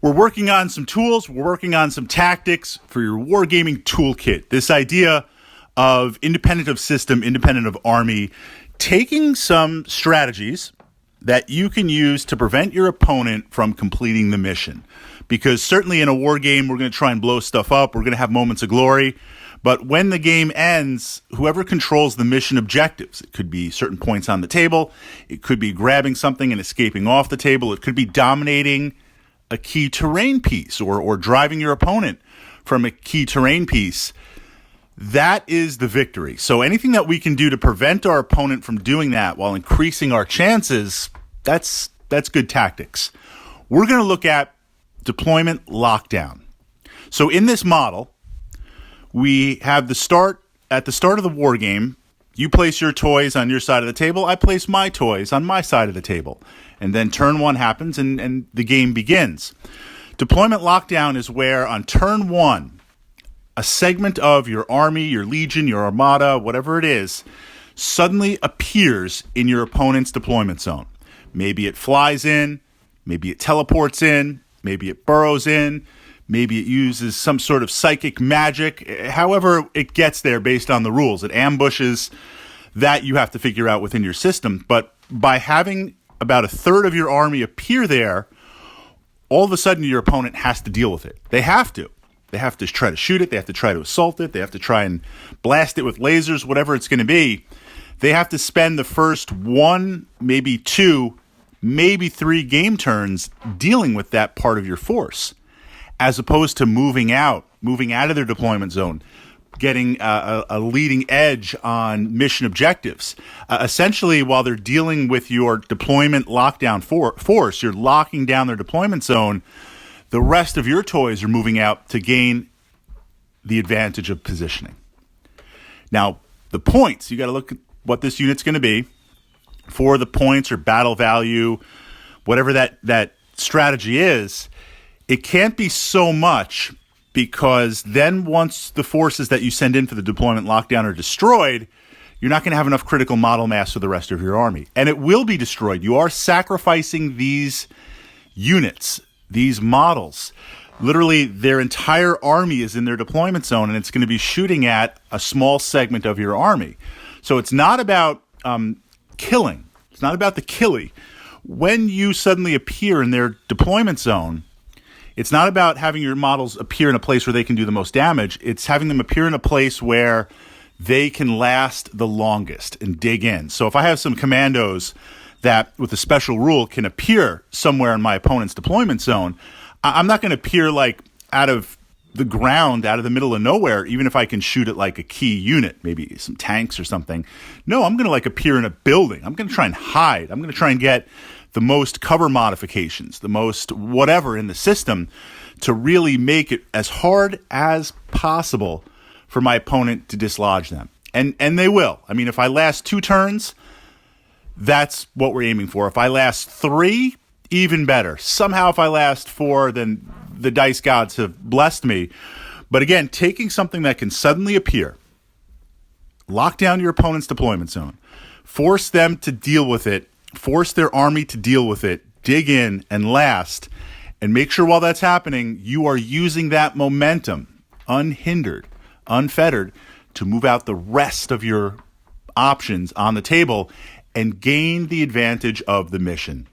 We're working on some tools, we're working on some tactics for your wargaming toolkit. This idea of independent of system, independent of army, taking some strategies that you can use to prevent your opponent from completing the mission. Because certainly in a war game, we're going to try and blow stuff up, we're going to have moments of glory, but when the game ends, whoever controls the mission objectives, it could be certain points on the table, it could be grabbing something and escaping off the table, it could be dominating a key terrain piece or driving your opponent from a key terrain piece. That is the victory. So anything that we can do to prevent our opponent from doing that while increasing our chances, that's good tactics. We're going to look at deployment lockdown. So in this model, we have at the start of the war game, you place your toys on your side of the table, I place my toys on my side of the table. And then turn one happens and the game begins. Deployment lockdown is where on turn one, a segment of your army, your legion, your armada, whatever it is, suddenly appears in your opponent's deployment zone. Maybe it flies in, maybe it teleports in, maybe it burrows in, maybe it uses some sort of psychic magic. However it gets there based on the rules. It ambushes. That you have to figure out within your system. But by having about a third of your army appear there, all of a sudden your opponent has to deal with it. They have to. They have to try to shoot it. They have to try to assault it. They have to try and blast it with lasers, whatever it's going to be. They have to spend the first one, maybe two, maybe three game turns dealing with that part of your force, as opposed to moving out of their deployment zone, getting a leading edge on mission objectives. Essentially, while they're dealing with your deployment lockdown force, you're locking down their deployment zone, the rest of your toys are moving out to gain the advantage of positioning. Now, the points, you got to look at what this unit's going to be. For the points or battle value, whatever that strategy is, it can't be so much, because then once the forces that you send in for the deployment lockdown are destroyed, you're not going to have enough critical model mass for the rest of your army. And it will be destroyed. You are sacrificing these units, these models. Literally, their entire army is in their deployment zone, and it's going to be shooting at a small segment of your army. So it's not about killing. It's not about the killie. When you suddenly appear in their deployment zone, it's not about having your models appear in a place where they can do the most damage. It's having them appear in a place where they can last the longest and dig in. So if I have some commandos that, with a special rule, can appear somewhere in my opponent's deployment zone, I'm not going to appear like out of the ground, out of the middle of nowhere, even if I can shoot at like a key unit, maybe some tanks or something. No, I'm going to like appear in a building. I'm going to try and hide. I'm going to try and get the most cover modifications, the most whatever in the system, to really make it as hard as possible for my opponent to dislodge them. And they will. I mean, if I last 2 turns, that's what we're aiming for. If I last 3, even better. Somehow if I last 4, then the dice gods have blessed me. But again, taking something that can suddenly appear, lock down your opponent's deployment zone, force them to deal with it, force their army to deal with it, dig in and last, and make sure while that's happening, you are using that momentum, unhindered, unfettered, to move out the rest of your options on the table and gain the advantage of the mission.